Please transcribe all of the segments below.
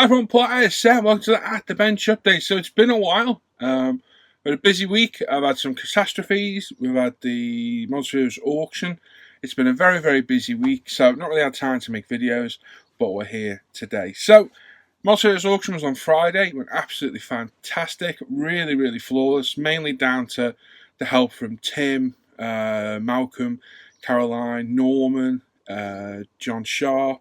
Hi everyone, Paul ISM, welcome to the At the Bench update. So it's been a while. We had a busy week. I've had some catastrophes. We've had the Motogp auction. It's been a very, very busy week, so I've not really had time to make videos, but we're here today. So Motogp auction was on Friday. It went absolutely fantastic. Really, really flawless, mainly down to the help from Tim, Malcolm, Caroline, Norman, John Sharp,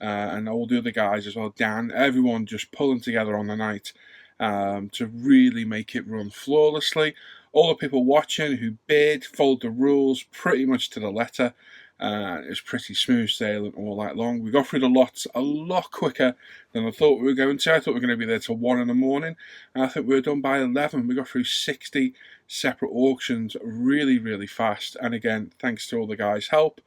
and all the other guys as well, Dan, everyone just pulling together on the night to really make it run flawlessly. All the people watching who bid followed the rules pretty much to the letter. It was pretty smooth sailing all night long. We got through the lots a lot quicker than I thought we were going to. I thought we were going to be there till 1 in the morning, and I think we were done by 11. We got through 60 separate auctions really, really fast. And again, thanks to all the guys' help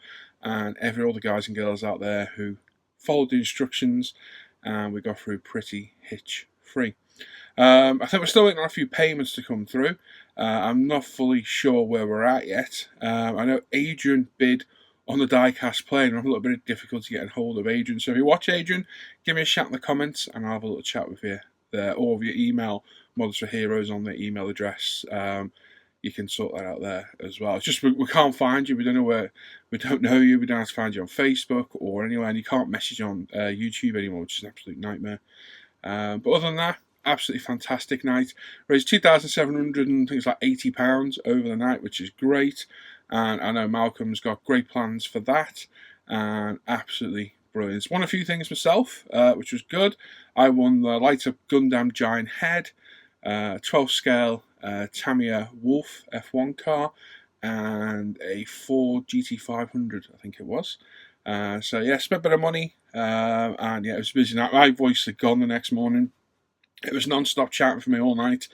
and all the guys and girls out there who followed the instructions, and we got through pretty hitch-free. I think we're still waiting on a few payments to come through. I'm not fully sure where we're at yet. I know Adrian bid on the diecast plane, and I have a little bit of difficulty getting hold of Adrian. So if you watch Adrian, give me a shout in the comments, and I'll have a little chat with you there, or via email, Models for Heroes on the email address. You can sort that out there as well. It's just we can't find you. We don't know where. We don't know you. We don't have to find you on Facebook or anywhere, and you can't message on YouTube anymore, which is an absolute nightmare. But other than that, absolutely fantastic night. Raised 2,700 and things like £80 over the night, which is great. And I know Malcolm's got great plans for that, and absolutely brilliant. Won a few things myself, which was good. I won the Light Up Gundam Giant Head, 12 scale Tamiya Wolf F1 car, and a Ford GT500, I think it was. So yeah, spent a bit of money, and yeah, it was a busy night. My voice had gone the next morning. It was non-stop chatting for me all night,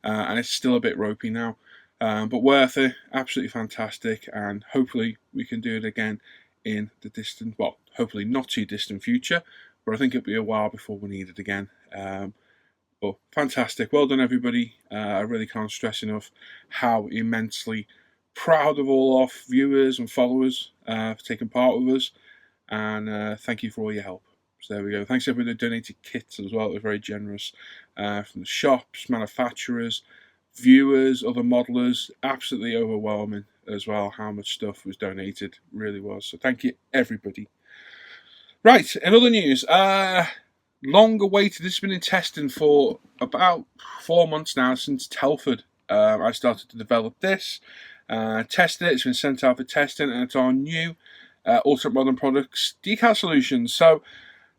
and it's still a bit ropey now, but worth it. Absolutely fantastic, and hopefully we can do it again in the distant, well, hopefully not too distant future, but I think it'll be a while before we need it again. But fantastic, well done everybody. I really can't stress enough how immensely proud of all our viewers and followers for taking part with us, and thank you for all your help. So there we go. Thanks everybody who donated kits as well. It was very generous, from the shops, manufacturers, viewers, other modelers. Absolutely overwhelming as well how much stuff was donated. Really was. So thank you everybody. Right, in other news, long awaited. This has been in testing for about 4 months now, since Telford. I started to develop this, tested it. It's been sent out for testing, and it's our new Ultimate Modern Products decal solutions. So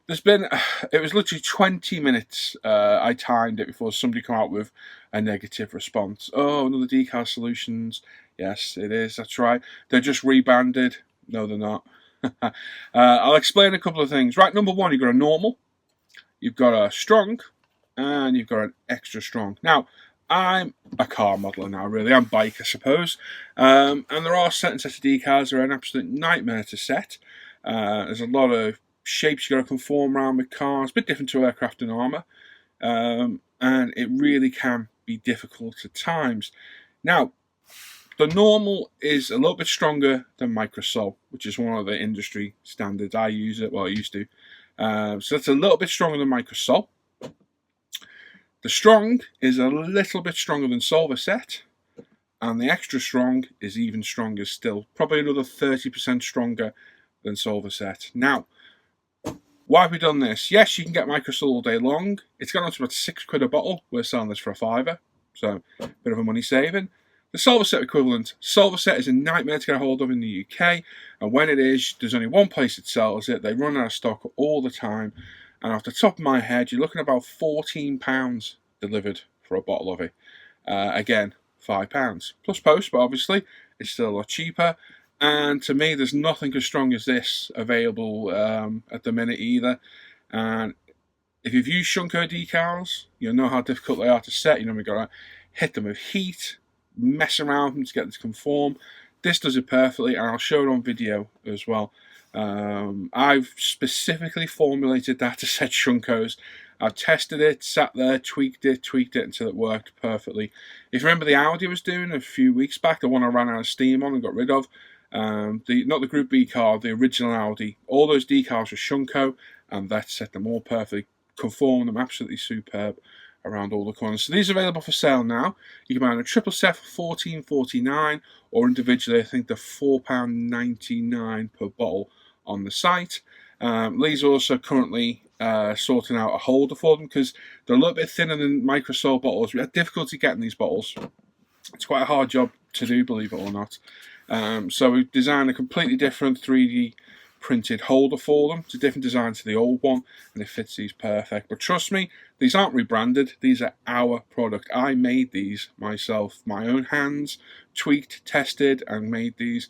there's been, it was literally 20 minutes I timed it before somebody come out with a negative response. Oh, another decal solutions. Yes, it is. That's right. They're just rebanded. No, they're not. I'll explain a couple of things. Right, number one, you've got a normal, you've got a strong, and you've got an extra strong. Now, I'm a car modeler now, really. I'm bike, I suppose. And there are certain sets of decals that are an absolute nightmare to set. There's a lot of shapes you got to conform around with cars, a bit different to aircraft and armour. And it really can be difficult at times. Now, the normal is a little bit stronger than Microsol, which is one of the industry standards. I use it, well, I used to. So that's a little bit stronger than Microsol. The strong is a little bit stronger than Solvaset, and the extra strong is even stronger still, probably another 30% stronger than Solvaset. Now, why have we done this? Yes, you can get Microsol all day long. It's gone up to about £6 a bottle. We're selling this for a £5, so a bit of a money saving. The Solvaset equivalent. Solvaset is a nightmare to get a hold of in the UK, and when it is, there's only one place that sells it. They run out of stock all the time, and off the top of my head, you're looking at about £14 delivered for a bottle of it. Again, £5 plus post, but obviously it's still a lot cheaper. And to me, there's nothing as strong as this available at the minute either. And if you've used Shunko decals, you'll know how difficult they are to set. You know, we've got to hit them with heat, mess around with them to get them to conform. This does it perfectly, and I'll show it on video as well. I've specifically formulated that to set Shunkos. I've tested it, sat there, tweaked it until it worked perfectly. If you remember the Audi I was doing a few weeks back, the one I ran out of steam on and got rid of, not the Group B car, the original Audi, all those decals were Shunko, and that set them all perfectly. conform them absolutely superb around all the corners. So these are available for sale now. You can buy them a triple set for $14.49, or individually, I think they're £4.99 per bottle on the site. Lee's also currently sorting out a holder for them because they're a little bit thinner than microsol bottles. We had difficulty getting these bottles. It's quite a hard job to do, believe it or not. So we've designed a completely different 3D printed holder for them. It's a different design to the old one, and it fits these perfect. But trust me, these aren't rebranded. These are our product. I made these myself, my own hands, tweaked, tested, and made these.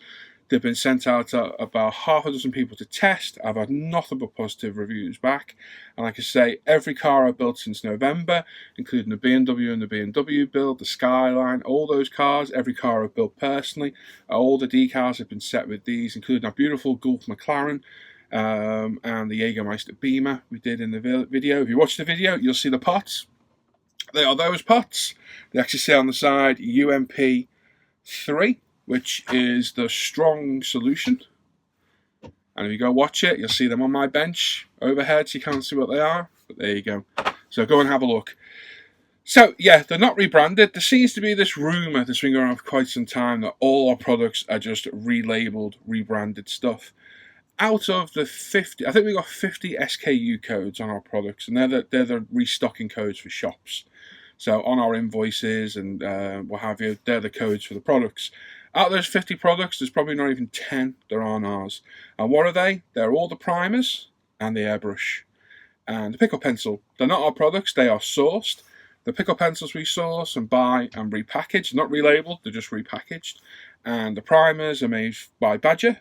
They've been sent out to about half a dozen people to test. I've had nothing but positive reviews back. And like I say, every car I've built since November, including the BMW and the BMW build, the Skyline, all those cars, every car I've built personally, all the decals have been set with these, including our beautiful Gulf McLaren and the Jägermeister Beamer we did in the video. If you watch the video, you'll see the pots. They are those pots. They actually say on the side UMP 3. Which is the strong solution. And if you go watch it, you'll see them on my bench overhead, so you can't see what they are, but there you go. So go and have a look. So yeah, they're not rebranded. There seems to be this rumour that's been going on for quite some time that all our products are just relabeled, rebranded stuff. Out of the 50, I think we got 50 SKU codes on our products, and they're the restocking codes for shops. So on our invoices and what have you, they're the codes for the products. Out of those 50 products, there's probably not even 10 that are on ours. And what are they? They're all the primers and the airbrush and the pickle pencil. They're not our products, they are sourced. The pickle pencils we source and buy and repackage, not relabeled, they're just repackaged. And the primers are made by Badger.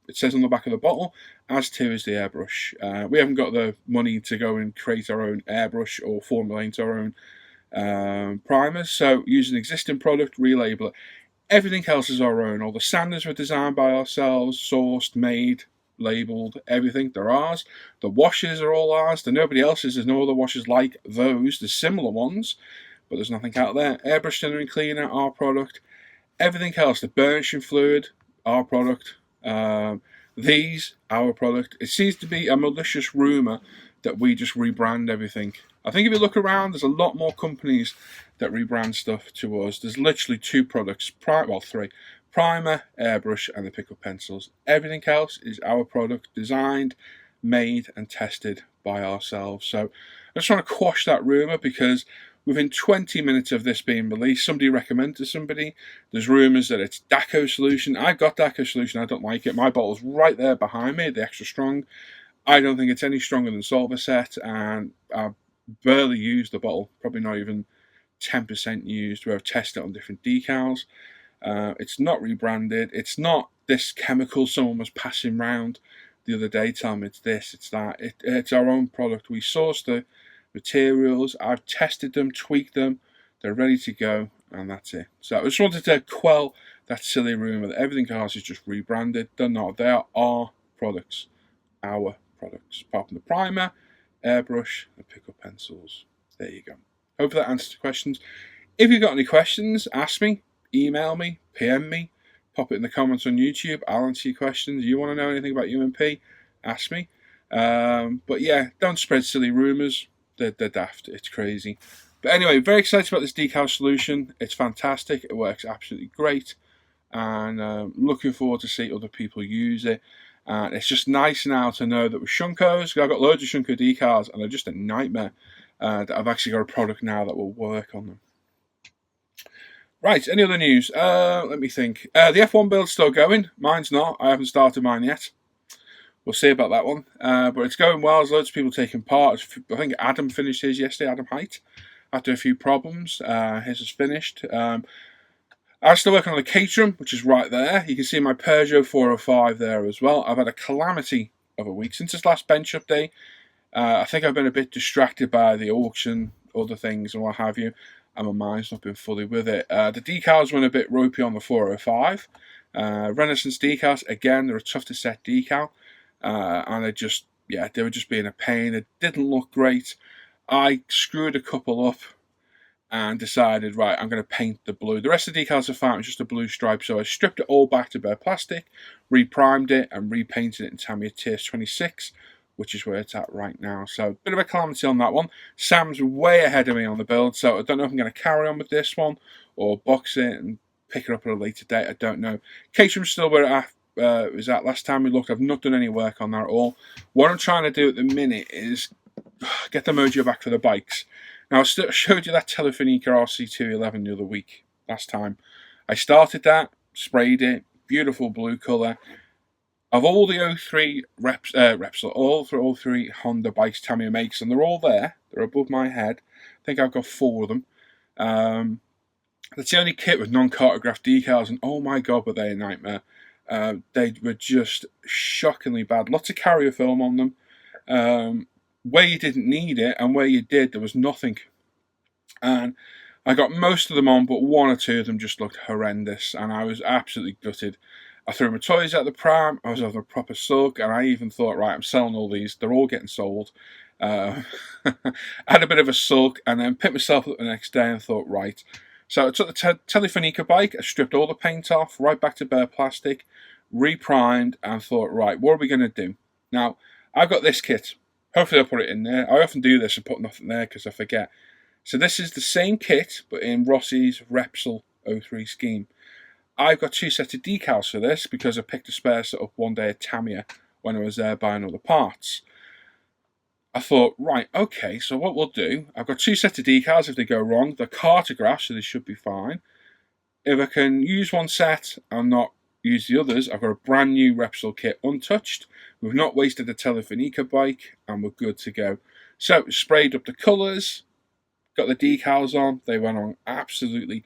It says on the back of the bottle, as too is the airbrush. We haven't got the money to go and create our own airbrush or formulate our own primers. So use an existing product, relabel it. Everything else is our own. All the sanders were designed by ourselves, sourced, made, labelled, everything. They're ours. The washes are all ours. They're nobody else's. There's no other washes like those. There's similar ones, but there's nothing out there. Airbrush thinner and cleaner, our product. Everything else, the burnishing fluid, our product. These, our product. It seems to be a malicious rumour that we just rebrand everything. I think if you look around, there's a lot more companies that rebrand stuff to us. There's literally 2 products, well 3, primer, airbrush and the pickle pencils. Everything else is our product, designed, made and tested by ourselves. So I just want to quash that rumour, because within 20 minutes of this being released, somebody recommended to somebody, there's rumours that it's Daco solution. I've got Daco solution, I don't like it. My bottle's right there behind me, the extra strong. I don't think it's any stronger than Solvaset, and I've barely used the bottle, probably not even 10% used, where I've tested it on different decals. It's not rebranded. It's not this chemical someone was passing around the other day telling me it's this, it's that. It's our own product. We source the materials. I've tested them, tweaked them. They're ready to go, and that's it. So I just wanted to quell that silly rumour that everything else is just rebranded. They're not. They are our products. Our products. Apart from the primer, airbrush, and pickle pencils. There you go. Hope that answers the questions. If you've got any questions, ask me, email me, PM me, pop it in the comments on YouTube. I'll answer your questions. You want to know anything about UMP, ask me. But yeah, don't spread silly rumours. They're daft. It's crazy. But anyway, very excited about this decal solution. It's fantastic. It works absolutely great. And looking forward to see other people use it. And it's just nice now to know that with Shunkos, I've got loads of Shunko decals and they're just a nightmare, that I've actually got a product now that will work on them. Right, any other news? Let me think. The F1 build's still going. Mine's not. I haven't started mine yet. We'll see about that one. But it's going well. There's loads of people taking part. I think Adam finished his yesterday, Adam Height, after a few problems. His is finished. I'm still working on the Caterham, which is right there. You can see my Peugeot 405 there as well. I've had a calamity of a week since this last bench update. I think I've been a bit distracted by the auction, other things and what have you, and my mind's not been fully with it. The decals went a bit ropey on the 405. Renaissance decals, again, they're a tough to set decal, and they were just being a pain. It didn't look great. I screwed a couple up and decided, right, I'm going to paint the blue. The rest of the decals are fine, it's just a blue stripe, so I stripped it all back to bare plastic, reprimed it, and repainted it in Tamiya TS26 which is where it's at right now. So, bit of a calamity on that one. Sam's way ahead of me on the build, so I don't know if I'm going to carry on with this one or box it and pick it up at a later date. I don't know. Catering's still where it was at last time we looked. I've not done any work on that at all. What I'm trying to do at the minute is get the mojo back for the bikes. Now, I showed you that Telefonica RC211 the other week, last time. I started that, sprayed it, beautiful blue colour. Of all the 03 Repsol, all three Honda bikes Tamiya makes, and they're all there. They're above my head. I think I've got 4 of them. That's the only kit with non-cartographed decals, and oh my god, were they a nightmare. They were just shockingly bad. Lots of carrier film on them. Where you didn't need it, and where you did, there was nothing. And I got most of them on, but 1 or 2 of them just looked horrendous, and I was absolutely gutted. I threw my toys at the pram, I was having a proper sulk, and I even thought, right, I'm selling all these, they're all getting sold. I had a bit of a sulk, and then picked myself up the next day and thought, right. So I took the Telefonica bike, I stripped all the paint off, right back to bare plastic, reprimed, and thought, right, what are we going to do? Now, I've got this kit. Hopefully I'll put it in there. I often do this and put nothing there because I forget. So this is the same kit, but in Rossi's Repsol 03 scheme. I've got 2 sets of decals for this because I picked a spare set up one day at Tamiya when I was there buying all the parts. I thought, right, okay, so what we'll do, I've got 2 sets of decals. If they go wrong, they're cartographed, so they should be fine. If I can use one set and not use the others, I've got a brand new Repsol kit untouched. We've not wasted a Telefonica bike, and we're good to go. So, sprayed up the colours, got the decals on. They went on absolutely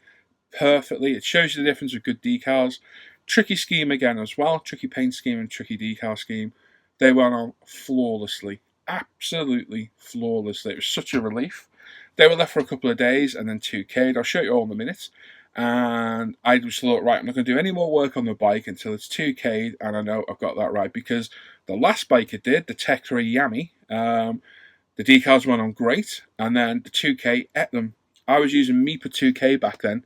perfectly. It shows you the difference with good decals. Tricky scheme again as well. Tricky paint scheme and tricky decal scheme. They went on flawlessly. Absolutely flawlessly. It was such a relief. They were left for a couple of days and then 2K'd. I'll show you all in a minute. And I just thought, right, I'm not going to do any more work on the bike until it's 2K'd, and I know I've got that right, because the last bike I did, the Tech 3 Yami, the decals went on great, and then the 2K ate them. I was using Meepa 2K back then,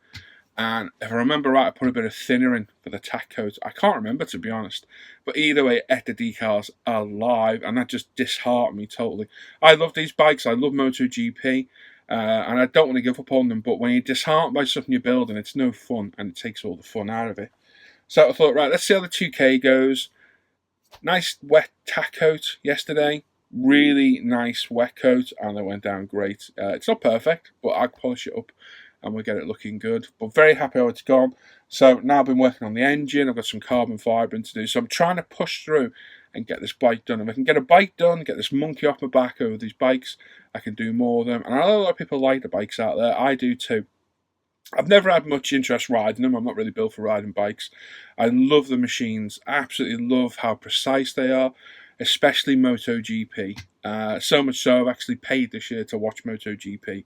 and if I remember right, I put a bit of thinner in for the tack coat. I can't remember, to be honest, but either way, it ate the decals alive, and that just disheartened me totally. I love these bikes, I love Motogp, and I don't want to give up on them, but when you're disheartened by something you're building, it's no fun, and it takes all the fun out of it. So I thought, right, let's see how the 2K goes. Nice wet tack coat yesterday. Really nice wet coat, and it went down great. It's not perfect, but I'll polish it up and we'll get it looking good. But very happy how it's gone. So now I've been working on the engine. I've got some carbon fibre to do. So I'm trying to push through and get this bike done. If I can get a bike done, get this monkey off my back over these bikes, I can do more of them. And I know a lot of people like the bikes out there. I do too. I've never had much interest riding them. I'm not really built for riding bikes. I love the machines. Absolutely love how precise they are, especially Motogp. So much so I've actually paid this year to watch Motogp.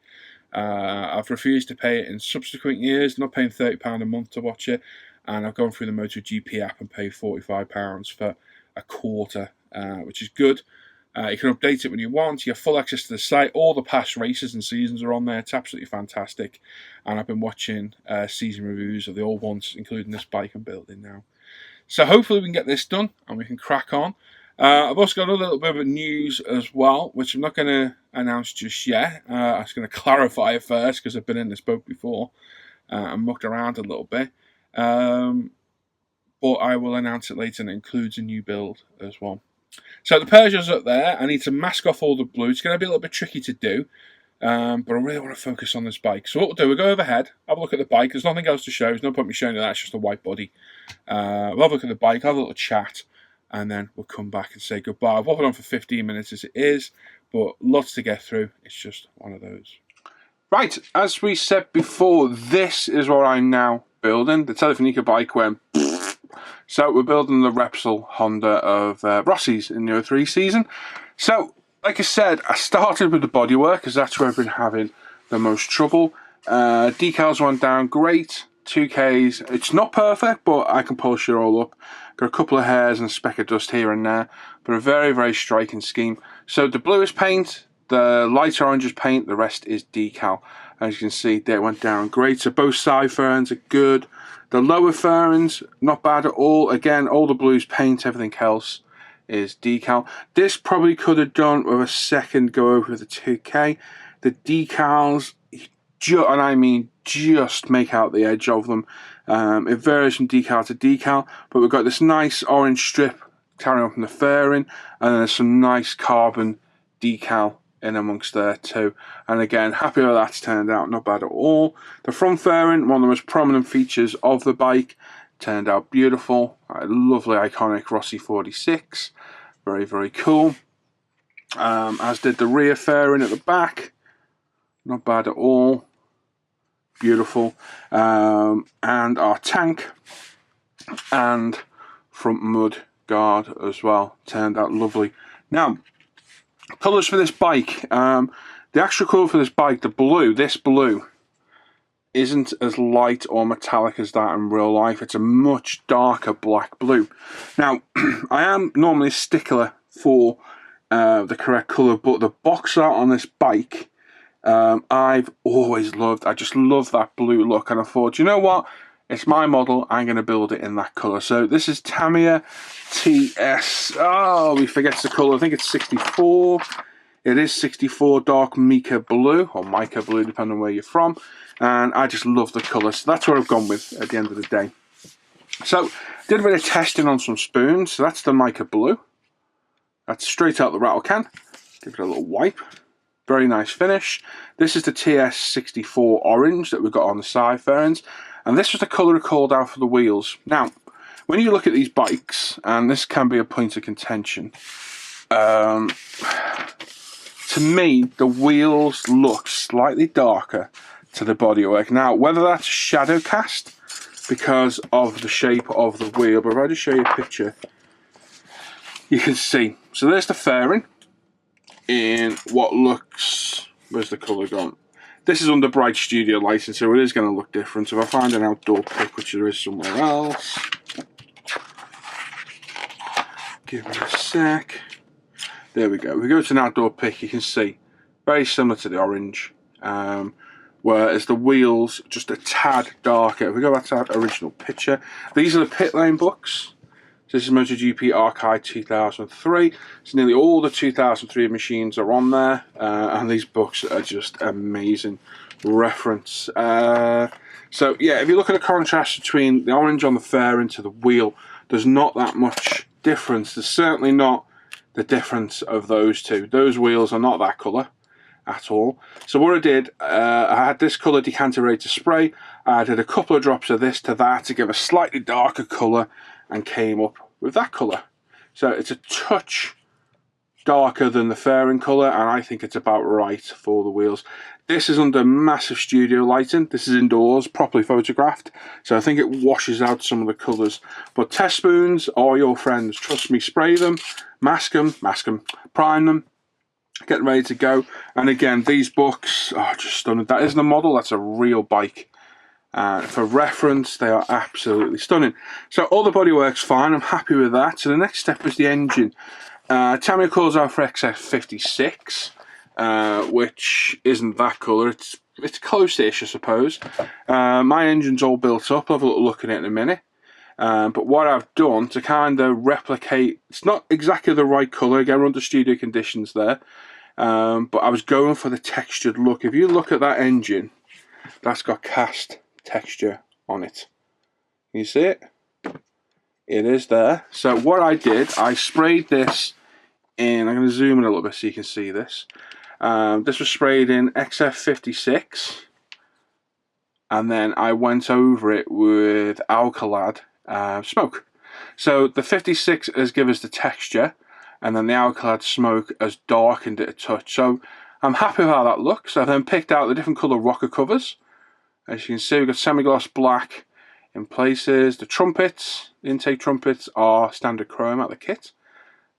I've refused to pay it in subsequent years. I'm not paying £30 a month to watch it. And I've gone through the Motogp app and paid £45 for a quarter, which is good. You can update it when you want. You have full access to the site. All the past races and seasons are on there. It's absolutely fantastic. And I've been watching season reviews of the old ones, including this bike I'm building now. So hopefully we can get this done and we can crack on. I've also got a little bit of news as well, which I'm not going to announce just yet. I'm just going to clarify it first because I've been in this boat before and mucked around a little bit. But I will announce it later, and it includes a new build as well. So the Peugeot's up there. I need to mask off all the blue. It's going to be a little bit tricky to do, but I really want to focus on this bike. So what we'll do, we'll go overhead, have a look at the bike. There's nothing else to show. There's no point me showing you that. It's just a white body. We'll have a look at the bike, have a little chat, and then we'll come back and say goodbye. I've waffled on for 15 minutes as it is, but lots to get through. It's just one of those. Right, as we said before, this is what I'm now building. The Telefonica bike went... So we're building the Repsol Honda of Rossi's in the 03 season. So, like I said, I started with the bodywork because that's where I've been having the most trouble. Decals went down great. 2Ks. It's not perfect, but I can polish it all up. Got a couple of hairs and a speck of dust here and there, but a very, very striking scheme. So the blue is paint, the light orange is paint, the rest is decal. As you can see, they went down great. So both side fairings are good. The lower fairings, not bad at all. Again, all the blues paint, everything else is decal. This probably could have done with a second go over the 2K. The decals, and I mean just make out the edge of them. It varies from decal to decal, but we've got this nice orange strip carrying on from the fairing, and then there's some nice carbon decal in amongst there too. And again, happy with that's turned out, not bad at all. The front fairing, one of the most prominent features of the bike, turned out beautiful. A lovely iconic Rossi 46, very, very cool. As did the rear fairing at the back, not bad at all, beautiful. And our tank and front mud guard as well turned out lovely. Now, colours for this bike. The actual colour for this bike, the blue, this blue, isn't as light or metallic as that in real life. It's a much darker black blue. Now, I am normally a stickler for the correct colour, but the box art on this bike, I've always loved. I just love that blue look, and I thought, you know what? It's my model, I'm going to build it in that colour. So this is Tamiya TS, we forget the colour, I think it's 64. It is 64 dark mica blue, or mica blue, depending on where you're from. And I just love the colour, so that's what I've gone with at the end of the day. So, did a bit of testing on some spoons, so that's the mica blue. That's straight out the rattle can. Give it a little wipe. Very nice finish. This is the TS64 orange that we've got on the side fairings. And this was the colour I called out for the wheels. Now, when you look at these bikes, and this can be a point of contention, to me, the wheels look slightly darker to the bodywork. Now, whether that's shadow cast because of the shape of the wheel, but if I just show you a picture, you can see. So there's the fairing in what looks, where's the colour gone? This is under bright studio lighting, so it is going to look different. So if I find an outdoor pic, which there is somewhere else, give it a sec. There we go. If we go to an outdoor pic, you can see very similar to the orange, whereas the wheels just a tad darker. If we go back to that original picture, these are the pit lane books. So this is Motogp Archive 2003. So nearly all the 2003 machines are on there, and these books are just amazing reference. So yeah, if you look at the contrast between the orange on the fairing to the wheel, there's not that much difference. There's certainly not the difference of those two. Those wheels are not that colour at all. So what I did, I had this colour decanter ready to spray. I did a couple of drops of this to that to give a slightly darker colour, and came up with that colour. So it's a touch darker than the fairing colour, and I think it's about right for the wheels. This is under massive studio lighting. This is indoors, properly photographed, so I think it washes out some of the colours. But test spoons are your friends. Trust me, spray them, mask them, prime them, get ready to go. And again, these books are just stunning. That isn't a model, that's a real bike. For reference, they are absolutely stunning. So all the bodywork's fine, I'm happy with that. So the next step is the engine. Tamiya calls out for XF56, which isn't that colour. It's close-ish, I suppose. My engine's all built up. I'll have a little look at it in a minute. But what I've done to kind of replicate, it's not exactly the right colour. Again, we're under studio conditions there. But I was going for the textured look. If you look at that engine, that's got cast texture on it. Can you see it? It is there. So what I did, I sprayed this in, I'm going to zoom in a little bit so you can see this. This was sprayed in XF56, and then I went over it with Alcalad smoke. So the 56 has given us the texture, and then the Alcalad smoke has darkened it a touch. So I'm happy with how that looks. I then picked out the different colour rocker covers. As you can see, we've got semi-gloss black in places. The trumpets, the intake trumpets, are standard chrome out of the kit.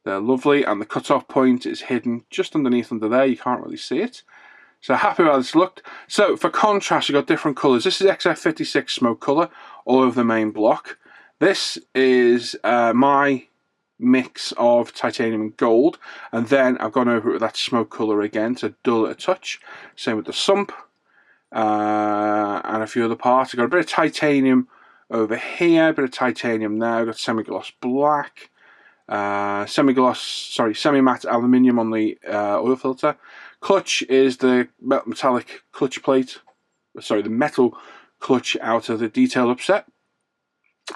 They're lovely, and the cut-off point is hidden just underneath under there. You can't really see it. So happy with how this looked. So for contrast, you've got different colours. This is XF56 smoke colour all over the main block. This is my mix of titanium and gold, and then I've gone over it with that smoke colour again to dull it a touch. Same with the sump. And a few other parts. I've got a bit of titanium over here, a bit of titanium there. I've got semi-gloss black. semi-matte aluminium on the oil filter. Clutch is the metallic clutch plate. Sorry, the metal clutch out of the detail upset.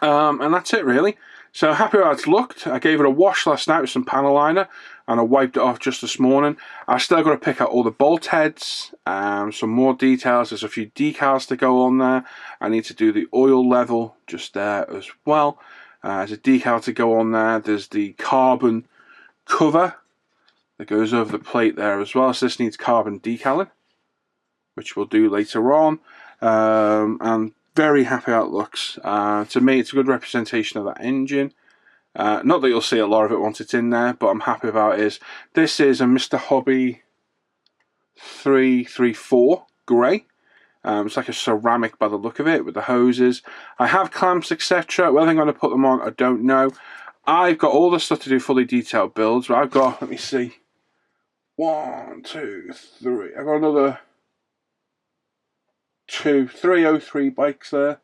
And that's it really. So happy how it's looked. I gave it a wash last night with some panel liner and I wiped it off just this morning. I've still got to pick out all the bolt heads, some more details. There's a few decals to go on there. I need to do the oil level just there as well. There's a decal to go on there. There's the carbon cover that goes over the plate there as well. So this needs carbon decaling, which we'll do later on. And very happy how it looks. To me, it's a good representation of that engine. Not that you'll see a lot of it once it's in there, but I'm happy about it. This is a Mr. Hobby 334 grey. It's like a ceramic by the look of it with the hoses. I have clamps, etc. Whether I'm going to put them on, I don't know. I've got all the stuff to do fully detailed builds, but I've got, let me see, 1, 2, 3. I've got another 303 bikes there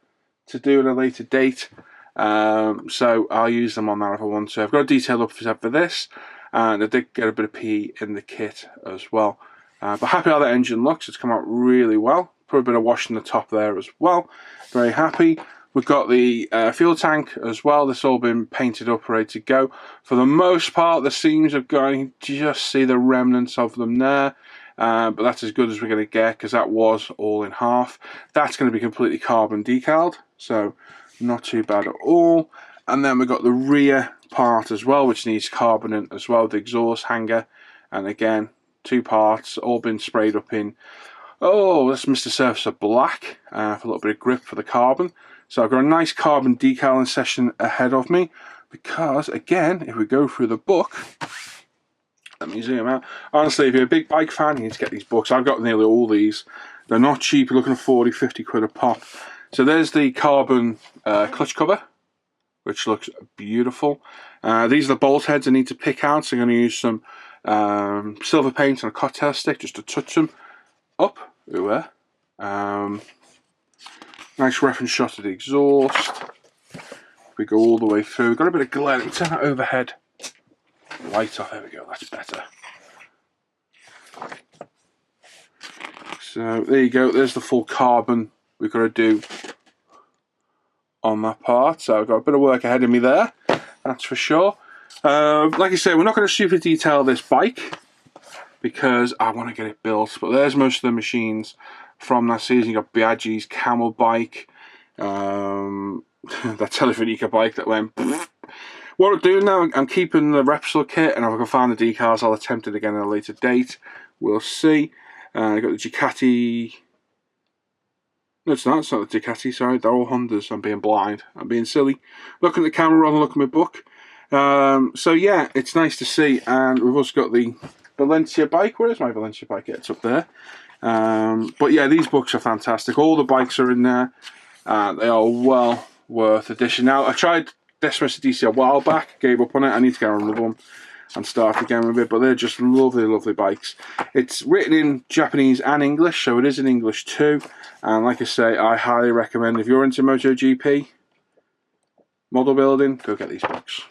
to do at a later date. So I'll use them on that if I want to. I've got a detail up for this, and I did get a bit of PE in the kit as well. But happy how that engine looks. It's come out really well. Put a bit of wash in the top there as well. Very happy. We've got the fuel tank as well. This all been painted up, ready to go. For the most part, the seams have gone. You can just see the remnants of them there. But that's as good as we're going to get because that was all in half. That's going to be completely carbon decaled, so not too bad at all. And then we've got the rear part as well, which needs carbon as well, the exhaust hanger. And again, 2 parts, all been sprayed up in, let's Mr. Surfacer black for a little bit of grip for the carbon. So I've got a nice carbon decaling session ahead of me because, again, if we go through the book, let me zoom out. Honestly, if you're a big bike fan, you need to get these books. I've got nearly all these. They're not cheap. You're looking at 40, 50 quid a pop. So there's the carbon clutch cover, which looks beautiful. These are the bolt heads I need to pick out. So I'm going to use some silver paint and a cocktail stick just to touch them up. Nice reference shot of the exhaust. We go all the way through. We've got a bit of glare. Let me turn that overhead light off. There we go, that's better. So there you go, there's the full carbon we've got to do on that part. So I've got a bit of work ahead of me there, that's for sure. Like I say, we're not going to super detail this bike because I want to get it built, but there's most of the machines from that season. You've got Biaggi's camel bike, that Telefonica bike that went What I'm doing now, I'm keeping the Repsol kit, and if I can find the decals, I'll attempt it again at a later date. We'll see. I got the Ducati. No, it's not the Ducati, sorry. They're all Hondas. I'm being blind. I'm being silly. Looking at the camera rather than looking at my book. So yeah, it's nice to see. And we've also got the Valencia bike. Where is my Valencia bike? Yeah, it's up there. But yeah, these books are fantastic. All the bikes are in there. They are well worth edition. Now, I tried Decimus DC a while back, gave up on it. I need to get another one and start again with it, but they're just lovely, lovely bikes. It's written in Japanese and English, so it is in English too. And like I say, I highly recommend, if you're into Motogp model building, go get these books.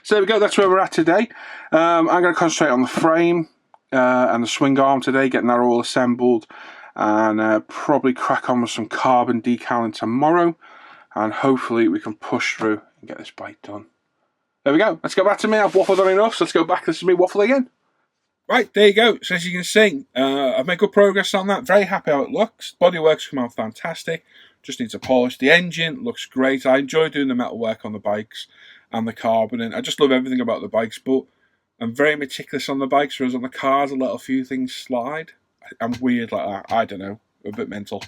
So there we go, that's where we're at today. I'm going to concentrate on the frame and the swing arm today, getting that all assembled, and probably crack on with some carbon decaling tomorrow. And hopefully we can push through and get this bike done. There we go. Let's go back to me. I've waffled on enough, so let's go back. This is me waffle again. Right, there you go. So as you can see, I've made good progress on that. Very happy how it looks. Bodywork's come out fantastic. Just needs a polish. The engine looks great. I enjoy doing the metal work on the bikes and the carbon. And I just love everything about the bikes. But I'm very meticulous on the bikes, whereas on the cars, I let a few things slide. I'm weird like that. I don't know. I'm a bit mental.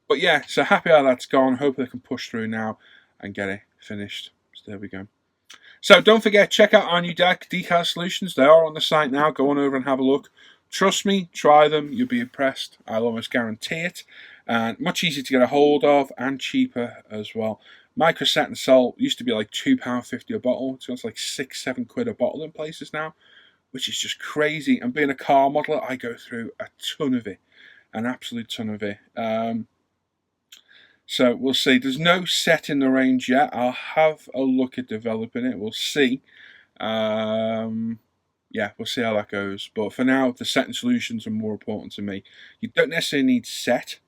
But yeah, so happy how that's gone. Hopefully I can push through now and get it finished. So there we go. So don't forget, check out our new decal solutions. They are on the site now. Go on over and have a look. Trust me, try them. You'll be impressed. I'll almost guarantee it. And much easier to get a hold of and cheaper as well. Microset and Salt used to be like £2.50 a bottle. It's like 6-7 quid a bottle in places now, which is just crazy. And being a car modeler, I go through a ton of it. An absolute ton of it. So we'll see. There's no set in the range yet. I'll have a look at developing it. We'll see. Yeah, we'll see how that goes. But for now, the setting solutions are more important to me. You don't necessarily need set.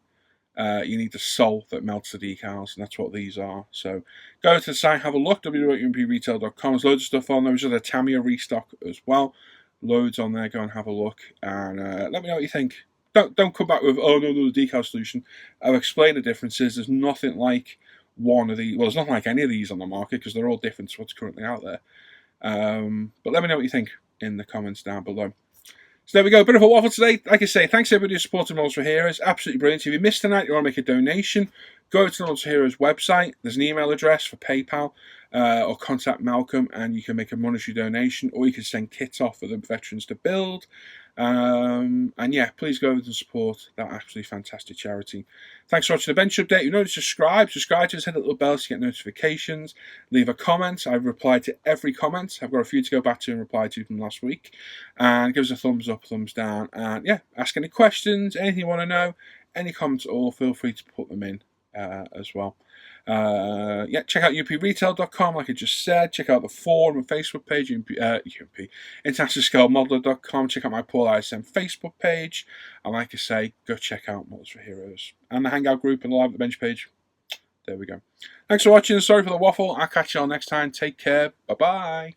You need the sole that melts the decals, and that's what these are. So go to the site, have a look, www.umpretail.com. There's loads of stuff on there. There's other Tamiya restock as well. Loads on there. Go and have a look, and let me know what you think. Don't come back with, oh no, the decal solution. I'll explain the differences. There's nothing like one of these. Well, there's nothing like any of these on the market because they're all different to what's currently out there. But let me know what you think in the comments down below. So there we go, a bit of a waffle today. Like I say, thanks everybody who supported Models for Heroes. Absolutely brilliant. If you missed tonight, you want to make a donation, go to the Models for Heroes website. There's an email address for PayPal, or contact Malcolm, and you can make a monetary donation, or you can send kits off for the veterans to build. And yeah, please go over and support that absolutely fantastic charity. Thanks for watching the bench update. You know to subscribe to us, hit the little bell to get notifications. Leave a comment. I've replied to every comment. I've got a few to go back to and reply to from last week. And give us a thumbs up, thumbs down. And yeah, ask any questions, anything you want to know, any comments at all, feel free to put them in as well. Yeah, check out upretail.com, like I just said. Check out the forum and Facebook page, internationalscalemodeler.com. Check out my Paul ISM Facebook page. And like I say, go check out Models for Heroes. And the Hangout group and the Live at the Bench page. There we go. Thanks for watching. Sorry for the waffle. I'll catch you all next time. Take care. Bye-bye.